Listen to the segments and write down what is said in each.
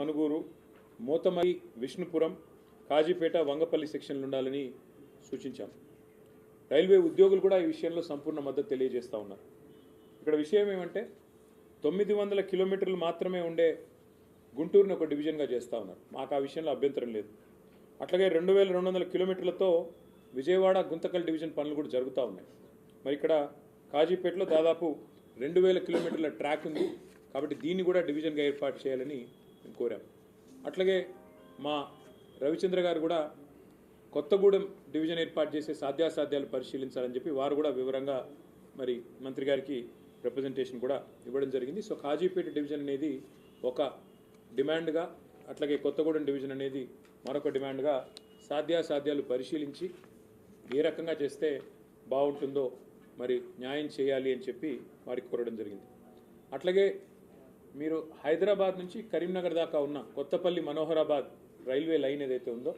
మనుగూరు, మోతమరి, విష్ణుపురం, కాజీపేట, వంగపల్లి సెక్షన్లు ఉండాలని సూచించాం. రైల్వే ఉద్యోగులు కూడా ఈ విషయంలో సంపూర్ణ మద్దతు తెలియజేస్తూ ఉన్నారు. ఇక్కడ విషయం ఏమంటే 900 కిలోమీటర్లు మాత్రమే ఉండే గుంటూరుని ఒక డివిజన్గా చేస్తూ ఉన్నారు. మాకు ఆ విషయంలో అభ్యంతరం లేదు. అట్లాగే 2200 కిలోమీటర్లతో విజయవాడ, గుంతకల్ డివిజన్ పనులు కూడా జరుగుతూ ఉన్నాయి. మరి ఇక్కడ కాజీపేటలో దాదాపు 2000 కిలోమీటర్ల ట్రాక్ ఉంది. కాబట్టి దీన్ని కూడా డివిజన్గా ఏర్పాటు చేయాలని మేము కోరాం. అట్లాగే మా రవిచంద్ర గారు కూడా కొత్తగూడెం డివిజన్ ఏర్పాటు చేసే సాధ్యాసాధ్యాలు పరిశీలించాలని చెప్పి వారు కూడా వివరంగా మరి మంత్రి గారికి రిప్రజెంటేషన్ కూడా ఇవ్వడం జరిగింది. సో కాజీపేట డివిజన్ అనేది ఒక డిమాండ్గా, అట్లాగే కొత్తగూడెం డివిజన్ అనేది మరొక డిమాండ్గా సాధ్యాసాధ్యాలు పరిశీలించి ఏ రకంగా చేస్తే బాగుంటుందో మరి న్యాయం చేయాలి అని చెప్పి వారికి కోరడం జరిగింది. అట్లాగే మీరు హైదరాబాద్ నుంచి కరీంనగర్ దాకా ఉన్న కొత్తపల్లి మనోహరాబాద్ రైల్వే లైన్ ఏదైతే ఉందో,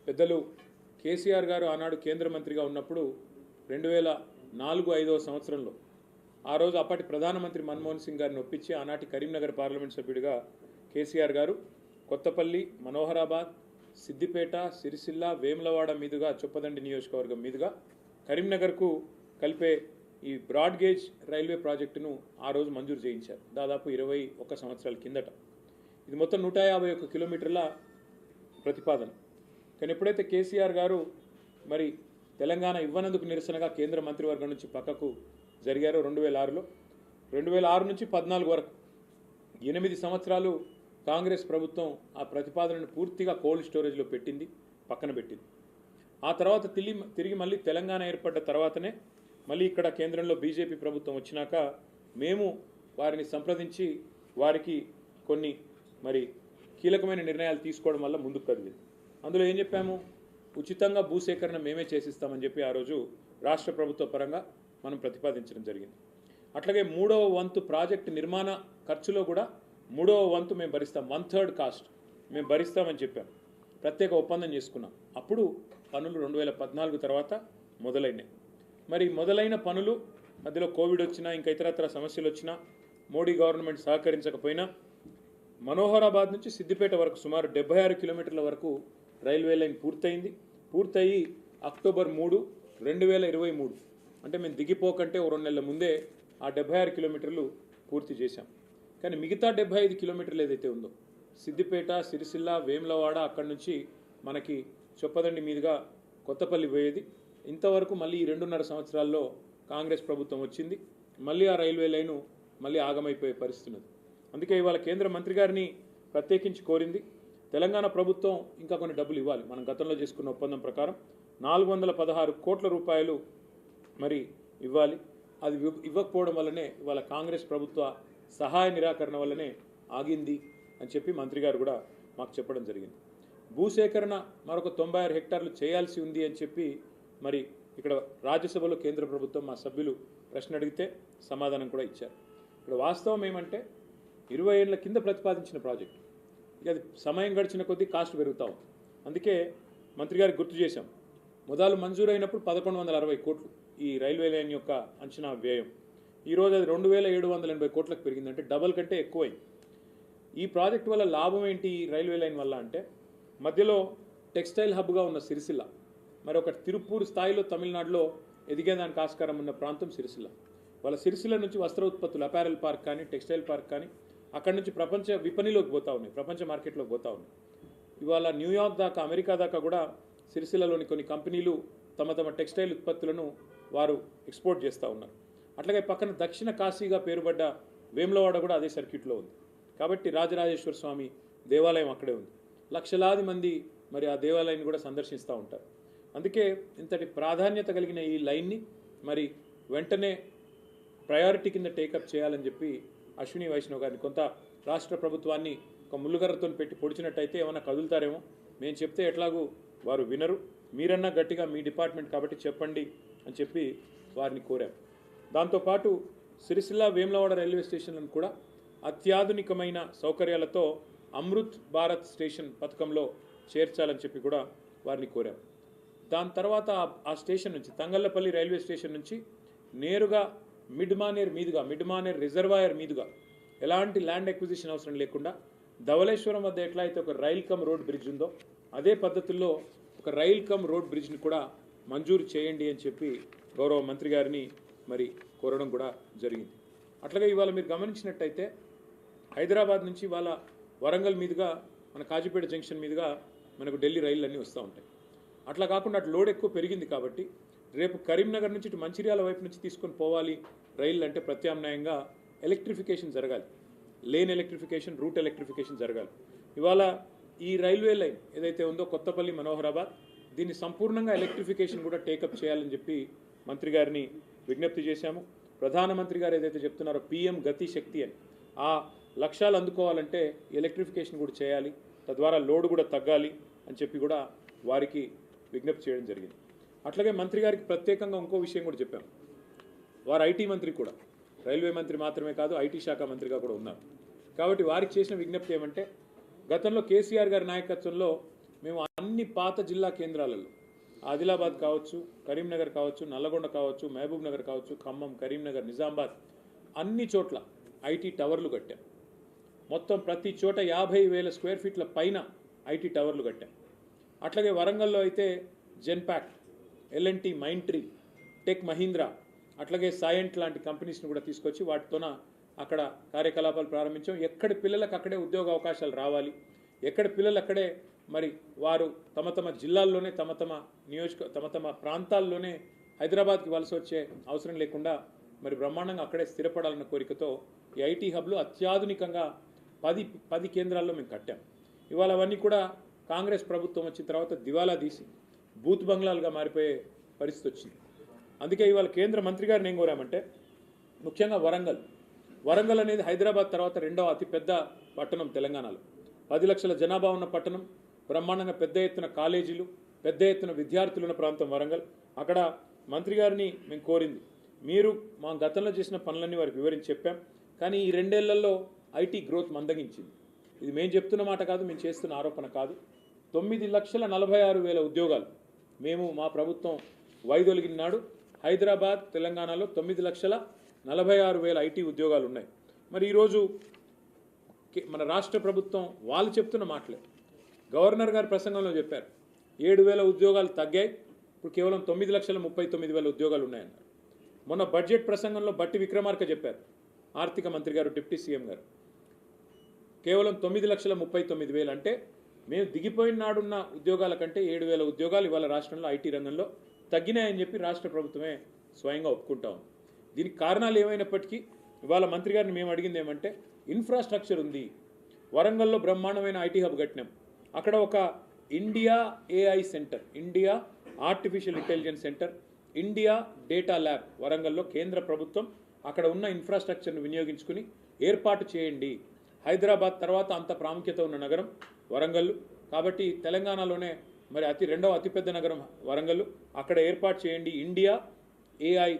పెద్దలు కేసీఆర్ గారు ఆనాడు కేంద్ర మంత్రిగా ఉన్నప్పుడు 2004-05 సంవత్సరంలో ఆ రోజు అప్పటి ప్రధానమంత్రి మన్మోహన్ సింగ్ గారిని ఒప్పించి ఆనాటి కరీంనగర్ పార్లమెంట్ సభ్యుడిగా కేసీఆర్ గారు కొత్తపల్లి, మనోహరాబాద్, సిద్దిపేట, సిరిసిల్ల, వేములవాడ మీదుగా చొప్పదండి నియోజకవర్గం మీదుగా కరీంనగర్కు కలిపే ఈ బ్రాడ్ గేజ్ రైల్వే ప్రాజెక్టును ఆ రోజు మంజూరు చేయించారు, దాదాపు 21 సంవత్సరాల కిందట. ఇది మొత్తం 151 కిలోమీటర్ల ప్రతిపాదన. కానీ ఎప్పుడైతే కేసీఆర్ గారు మరి తెలంగాణ ఇవ్వనందుకు నిరసనగా కేంద్ర మంత్రివర్గం నుంచి పక్కకు జరిగారో 2006లో, 2006 నుంచి 2014 వరకు 8 సంవత్సరాలు కాంగ్రెస్ ప్రభుత్వం ఆ ప్రతిపాదనను పూర్తిగా కోల్డ్ స్టోరేజ్లో పెట్టింది, పక్కన పెట్టింది. ఆ తర్వాత తిరిగి మళ్ళీ తెలంగాణ ఏర్పడ్డ తర్వాతనే మళ్ళీ ఇక్కడ కేంద్రంలో బీజేపీ ప్రభుత్వం వచ్చినాక మేము వారిని సంప్రదించి వారికి కొన్ని మరి కీలకమైన నిర్ణయాలు తీసుకోవడం వల్ల ముందుకు కదిలింది. అందులో ఏం చెప్పాము, ఉచితంగా భూసేకరణ మేమే చేసిస్తామని చెప్పి ఆ రోజు రాష్ట్ర ప్రభుత్వ పరంగా మనం ప్రతిపాదించడం జరిగింది. అట్లాగే 3వ వంతు ప్రాజెక్టు నిర్మాణ ఖర్చులో కూడా 3వ వంతు మేము భరిస్తాం, 1/3 కాస్ట్ మేము భరిస్తామని చెప్పాం. ప్రత్యేక ఒప్పందం చేసుకున్నాం. అప్పుడు పనులు 2014 తర్వాత మొదలైనాయి. మరి మొదలైన పనులు మధ్యలో కోవిడ్ వచ్చినా, ఇంకా ఇతరత్ర సమస్యలు వచ్చినా, మోడీ గవర్నమెంట్ సహకరించకపోయినా మనోహరాబాద్ నుంచి సిద్దిపేట వరకు సుమారు 76 కిలోమీటర్ల వరకు రైల్వే లైన్ పూర్తయి అక్టోబర్ 3, 2023 అంటే మేము దిగిపోకంటే 2 నెలల ముందే ఆ 76 కిలోమీటర్లు పూర్తి చేశాం. కానీ మిగతా 75 కిలోమీటర్లు ఏదైతే ఉందో సిద్దిపేట, సిరిసిల్ల, వేములవాడ, అక్కడి నుంచి మనకి చొప్పదండి మీదుగా కొత్తపల్లి పోయేది, ఇంతవరకు మళ్ళీ ఈ 2.5 సంవత్సరాల్లో కాంగ్రెస్ ప్రభుత్వం వచ్చింది, మళ్ళీ ఆ రైల్వే లైను మళ్ళీ ఆగమైపోయే పరిస్థితి ఉన్నది. అందుకే ఇవాళ కేంద్ర మంత్రి గారిని ప్రత్యేకించి కోరింది, తెలంగాణ ప్రభుత్వం ఇంకా కొన్ని డబ్బులు ఇవ్వాలి. మనం గతంలో చేసుకున్న ఒప్పందం ప్రకారం 416 కోట్ల రూపాయలు మరి ఇవ్వాలి. అది ఇవ్వకపోవడం వల్లనే ఇవాళ కాంగ్రెస్ ప్రభుత్వ సహాయ నిరాకరణ వల్లనే ఆగింది అని చెప్పి మంత్రి గారు కూడా మాకు చెప్పడం జరిగింది. భూసేకరణ మరొక 96 హెక్టార్లు చేయాల్సి ఉంది అని చెప్పి మరి ఇక్కడ రాజ్యసభలో కేంద్ర ప్రభుత్వం మా సభ్యులు ప్రశ్న అడిగితే సమాధానం కూడా ఇచ్చారు. ఇక్కడ వాస్తవం ఏమంటే 20 ఏళ్ల కింద ప్రతిపాదించిన ప్రాజెక్టు, ఇక అది సమయం గడిచిన కొద్దీ కాస్ట్ పెరుగుతూ ఉంది. అందుకే మంత్రి గారికి గుర్తు చేశాం, మొదలు మంజూరైనప్పుడు 1160 కోట్లు ఈ రైల్వే లైన్ యొక్క అంచనా వ్యయం. ఈరోజు అది 2780 కోట్లకు పెరిగింది, అంటే డబల్ కంటే ఎక్కువైంది. ఈ ప్రాజెక్టు వల్ల లాభం ఏంటి ఈ రైల్వే లైన్ వల్ల అంటే, మధ్యలో టెక్స్టైల్ హబ్గా ఉన్న సిరిసిల్ల, మరి ఒక తిరుపూర్ స్థాయిలో తమిళనాడులో ఎదిగేదానికి ఆస్కారం ఉన్న ప్రాంతం సిరిసిల్ల. వాళ్ళ సిరిసిల్ల నుంచి వస్త్ర ఉత్పత్తులు, అపారెల్ పార్క్ కానీ, టెక్స్టైల్ పార్క్ కానీ అక్కడి నుంచి ప్రపంచ విపణిలోకి పోతూ ఉన్నాయి, ప్రపంచ మార్కెట్లోకి పోతూ ఉన్నాయి. ఇవాళ న్యూయార్క్ దాకా, అమెరికా దాకా కూడా సిరిసిల్లలోని కొన్ని కంపెనీలు తమ టెక్స్టైల్ ఉత్పత్తులను వారు ఎక్స్పోర్ట్ చేస్తూ ఉన్నారు. అట్లాగే పక్కన దక్షిణ కాశీగా పేరుపడ్డ వేములవాడ కూడా అదే సర్క్యూట్లో ఉంది. కాబట్టి రాజరాజేశ్వర స్వామి దేవాలయం అక్కడే ఉంది. లక్షలాది మంది మరి ఆ దేవాలయాన్ని కూడా సందర్శిస్తూ ఉంటారు. అందుకే ఇంతటి ప్రాధాన్యత కలిగిన ఈ లైన్ని మరి వెంటనే ప్రయారిటీ కింద టేకప్ చేయాలని చెప్పి అశ్విని వైష్ణవ్ గారిని, కొంత రాష్ట్ర ప్రభుత్వాన్ని ఒక ముళ్ళుగర్రతో పెట్టి పొడిచినట్టయితే ఏమైనా కదులుతారేమో, మేము చెప్తే ఎట్లాగూ వారు వినరు, మీరన్నా గట్టిగా మీ డిపార్ట్మెంట్ కాబట్టి చెప్పండి అని చెప్పి వారిని కోరాం. దాంతోపాటు సిరిసిల్ల, వేములవాడ రైల్వే స్టేషన్లను కూడా అత్యాధునికమైన సౌకర్యాలతో అమృత్ భారత్ స్టేషన్ పథకంలో చేర్చాలని చెప్పి కూడా వారిని కోరాం. దాని తర్వాత ఆ స్టేషన్ నుంచి, తంగళ్లపల్లి రైల్వే స్టేషన్ నుంచి నేరుగా మిడ్ మానేర్ రిజర్వాయర్ మీదుగా ఎలాంటి ల్యాండ్ ఎక్విజిషన్ అవసరం లేకుండా ధవళేశ్వరం వద్ద ఎట్లా అయితే ఒక రైల్ కమ్ రోడ్ బ్రిడ్జ్ ఉందో అదే పద్ధతుల్లో ఒక రైల్ కమ్ రోడ్ బ్రిడ్జ్ని కూడా మంజూరు చేయండి అని చెప్పి గౌరవ మంత్రి గారిని మరి కోరడం కూడా జరిగింది. అట్లాగే ఇవాళ మీరు గమనించినట్టయితే హైదరాబాద్ నుంచి ఇవాళ వరంగల్ మీదుగా మన కాజీపేట జంక్షన్ మీదుగా మనకు ఢిల్లీ రైళ్ళు అన్నీ వస్తూ ఉంటాయి. అట్లా కాకుండా అటు లోడ్ ఎక్కువ పెరిగింది కాబట్టి రేపు కరీంనగర్ నుంచి ఇటు మంచిర్యాల వైపు నుంచి తీసుకొని పోవాలి రైళ్ళు అంటే ప్రత్యామ్నాయంగా ఎలక్ట్రిఫికేషన్ జరగాలి. లేన్ ఎలక్ట్రిఫికేషన్, రూట్ ఎలక్ట్రిఫికేషన్ జరగాలి. ఇవాళ ఈ రైల్వే లైన్ ఏదైతే ఉందో కొత్తపల్లి మనోహరాబాద్ దీన్ని సంపూర్ణంగా ఎలక్ట్రిఫికేషన్ కూడా టేకప్ చేయాలని చెప్పి మంత్రి గారిని విజ్ఞప్తి చేశాము. ప్రధానమంత్రి గారు ఏదైతే చెప్తున్నారో PM గతి శక్తి అని, ఆ లక్ష్యాలు అందుకోవాలంటే ఎలక్ట్రిఫికేషన్ కూడా చేయాలి, తద్వారా లోడ్ కూడా తగ్గాలి అని చెప్పి కూడా వారికి విజ్ఞప్తి చేయడం జరిగింది. అట్లాగే మంత్రి గారికి ప్రత్యేకంగా ఇంకో విషయం కూడా చెప్పాము. వారు IT మంత్రి కూడా, రైల్వే మంత్రి మాత్రమే కాదు IT శాఖ మంత్రిగా కూడా ఉన్నారు. కాబట్టి వారికి చేసిన విజ్ఞప్తి ఏమంటే గతంలో కేసీఆర్ గారి నాయకత్వంలో మేము అన్ని పాత జిల్లా కేంద్రాలలో ఆదిలాబాద్ కావచ్చు, కరీంనగర్ కావచ్చు, నల్లగొండ కావచ్చు, మహబూబ్ నగర్ కావచ్చు, ఖమ్మం, కరీంనగర్, నిజామాబాద్ అన్ని చోట్ల IT టవర్లు కట్టాం. మొత్తం ప్రతి చోట 50,000 స్క్వేర్ ఫీట్ల పైన IT టవర్లు కట్టాం. అట్లాగే వరంగల్లో అయితే Genpact, L&T, Mindtree, tech Mahindra, అట్లాగే సాయంట్ లాంటి కంపెనీస్ని కూడా తీసుకొచ్చి వాటితోన అక్కడ కార్యకలాపాలు ప్రారంభించాం. ఎక్కడి పిల్లలకు అక్కడే ఉద్యోగ అవకాశాలు రావాలి, ఎక్కడి పిల్లలు అక్కడే మరి వారు తమ తమ జిల్లాల్లోనే తమ తమ ప్రాంతాల్లోనే హైదరాబాద్కి వలస వచ్చే అవసరం లేకుండా మరి బ్రహ్మాండంగా అక్కడే స్థిరపడాలన్న కోరికతో ఈ IT హబ్లు అత్యాధునికంగా 10 కేంద్రాల్లో మేము కట్టాం. ఇవాళ అవన్నీ కూడా కాంగ్రెస్ ప్రభుత్వం వచ్చిన తర్వాత దివాలా తీసి బూత్ బంగ్లాలుగా మారిపోయే పరిస్థితి వచ్చింది. అందుకే ఇవాళ కేంద్ర మంత్రి గారిని ఏం కోరామంటే ముఖ్యంగా వరంగల్ అనేది హైదరాబాద్ తర్వాత 2వ అతిపెద్ద పట్టణం తెలంగాణలో. 10 లక్షల జనాభా ఉన్న పట్టణం, బ్రహ్మాండంగా పెద్ద ఎత్తున కాలేజీలు, పెద్ద ఎత్తున విద్యార్థులు ఉన్న ప్రాంతం వరంగల్. అక్కడ మంత్రి గారిని మేము కోరింది, మీరు మా గతంలో చేసిన పనులన్నీ వారికి వివరించి చెప్పాం, కానీ ఈ 2 ఏళ్లలో IT గ్రోత్ మందగించింది. ఇది మేము చెప్తున్న మాట కాదు, మేము చేస్తున్న ఆరోపణ కాదు. 9,46,000 ఉద్యోగాలు మేము మా ప్రభుత్వం వైదొలిగిన నాడు హైదరాబాద్, తెలంగాణలో 9,46,000 IT ఉద్యోగాలు ఉన్నాయి. మరి ఈరోజు మన రాష్ట్ర ప్రభుత్వం వాళ్ళు చెప్తున్న మాటలే. గవర్నర్ గారు ప్రసంగంలో చెప్పారు 7,000 ఉద్యోగాలు తగ్గాయి, ఇప్పుడు కేవలం 9,39,000 ఉద్యోగాలు ఉన్నాయన్నారు. మొన్న బడ్జెట్ ప్రసంగంలో బట్టి విక్రమార్క చెప్పారు, ఆర్థిక మంత్రి గారు, డిప్యూటీ సీఎం గారు, కేవలం 9,39,000 అంటే మేము దిగిపోయిన నాడున్న ఉద్యోగాల కంటే 7,000 ఉద్యోగాలు ఇవాళ రాష్ట్రంలో IT రంగంలో తగ్గినాయని చెప్పి రాష్ట్ర ప్రభుత్వమే స్వయంగా ఒప్పుకుంటా ఉంది. దీనికి కారణాలు ఏమైనప్పటికీ ఇవాళ మంత్రి గారిని మేము అడిగింది ఏమంటే ఇన్ఫ్రాస్ట్రక్చర్ ఉంది. వరంగల్లో బ్రహ్మాండమైన IT హబ్ కట్టినాం. అక్కడ ఒక India AI centre, India artificial intelligence centre, India data lab వరంగల్లో కేంద్ర ప్రభుత్వం అక్కడ ఉన్న ఇన్ఫ్రాస్ట్రక్చర్ను వినియోగించుకుని ఏర్పాటు చేయండి. హైదరాబాద్ తర్వాత అంత ప్రాముఖ్యత ఉన్న నగరం వరంగల్ కాబట్టి తెలంగాణలోనే మరి 2వ అతిపెద్ద నగరం వరంగల్, అక్కడ ఏర్పాటు చేయండి ఇండియా AI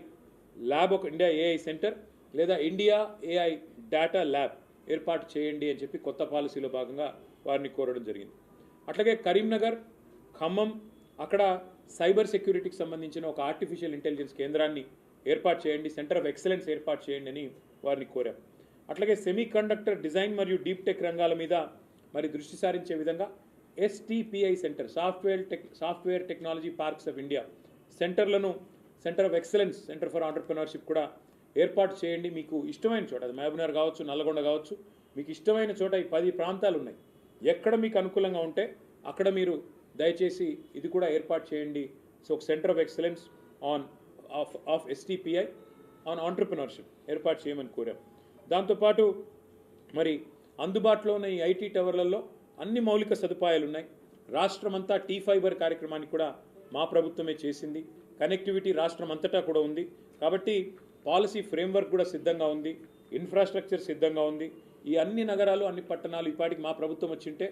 ల్యాబ్, ఒక ఇండియా AI సెంటర్ లేదా ఇండియా AI డేటా ల్యాబ్ ఏర్పాటు చేయండి అని చెప్పి కొత్త పాలసీలో భాగంగా వారిని కోరడం జరిగింది. అట్లాగే కరీంనగర్, ఖమ్మం అక్కడ సైబర్ సెక్యూరిటీకి సంబంధించిన ఒక ఆర్టిఫిషియల్ ఇంటెలిజెన్స్ కేంద్రాన్ని ఏర్పాటు చేయండి, సెంటర్ ఆఫ్ ఎక్సలెన్స్ ఏర్పాటు చేయండి అని వారిని కోరాం. అట్లాగే సెమీ కండక్టర్ డిజైన్ మరియు డీప్ టెక్ రంగాల మీద మరి దృష్టి సారించే విధంగా STPI centre, software technology parks of India సెంటర్లను, centre of excellence, centre for entrepreneurship కూడా ఏర్పాటు చేయండి. మీకు ఇష్టమైన చోట, అది మహబూబ్ నగర్ కావచ్చు, నల్లగొండ కావచ్చు, మీకు ఇష్టమైన చోట ఈ 10 ప్రాంతాలు ఉన్నాయి. ఎక్కడ మీకు అనుకూలంగా ఉంటే అక్కడ మీరు దయచేసి ఇది కూడా ఏర్పాటు చేయండి. సో ఒక centre of excellence of STPI on entrepreneurship ఏర్పాటు చేయమని కోరాం. దాంతోపాటు మరి అందుబాటులో ఉన్న ఈ IT టవర్లలో అన్ని మౌలిక సదుపాయాలు ఉన్నాయి. రాష్ట్రమంతా T-Fiber కార్యక్రమాన్ని కూడా మా ప్రభుత్వమే చేసింది. కనెక్టివిటీ రాష్ట్రం అంతటా కూడా ఉంది. కాబట్టి పాలసీ ఫ్రేమ్వర్క్ కూడా సిద్ధంగా ఉంది, ఇన్ఫ్రాస్ట్రక్చర్ సిద్ధంగా ఉంది. ఈ అన్ని నగరాలు, అన్ని పట్టణాలు ఇప్పటికి మా ప్రభుత్వం వచ్చింటే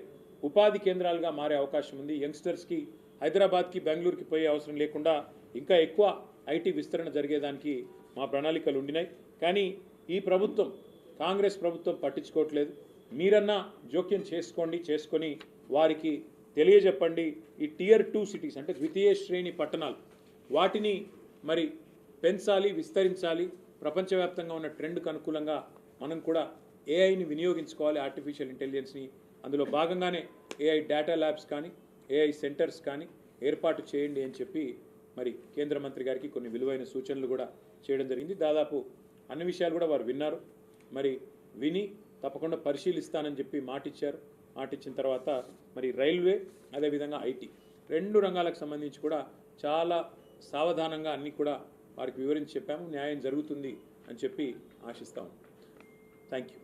ఉపాధి కేంద్రాలుగా మారే అవకాశం ఉంది. యంగ్స్టర్స్కి హైదరాబాద్కి, బెంగళూరుకి పోయే అవసరం లేకుండా ఇంకా ఎక్కువ IT విస్తరణ జరిగేదానికి మా ప్రణాళికలు ఉండినాయి. కానీ ఈ ప్రభుత్వం, కాంగ్రెస్ ప్రభుత్వం పట్టించుకోవట్లేదు. మీరన్నా జోక్యం చేసుకొని వారికి తెలియజెప్పండి. ఈ Tier 2 సిటీస్ అంటే ద్వితీయ శ్రేణి పట్టణాలు, వాటిని మరి పెంచాలి, విస్తరించాలి. ప్రపంచవ్యాప్తంగా ఉన్న ట్రెండ్కు అనుకూలంగా మనం కూడా AIని వినియోగించుకోవాలి, ఆర్టిఫిషియల్ ఇంటెలిజెన్స్ని అందులో భాగంగానే ఏఐ డేటా ల్యాబ్స్ కానీ ఏఐ సెంటర్స్ కానీ ఏర్పాటు చేయండి అని చెప్పి మరి కేంద్ర మంత్రి గారికి కొన్ని విలువైన సూచనలు కూడా చేయడం జరిగింది. దాదాపు అన్ని విషయాలు కూడా వారు విన్నారు. మరి విని తప్పకుండా పరిశీలిస్తానని చెప్పి మాటిచ్చారు. మాటిచ్చిన తర్వాత మరి రైల్వే అదేవిధంగా ఐటీ 2 రంగాలకు సంబంధించి కూడా చాలా సావధానంగా అన్నీ కూడా వారికి వివరించి చెప్పాము. న్యాయం జరుగుతుంది అని చెప్పి ఆశిస్తాము. Thank you.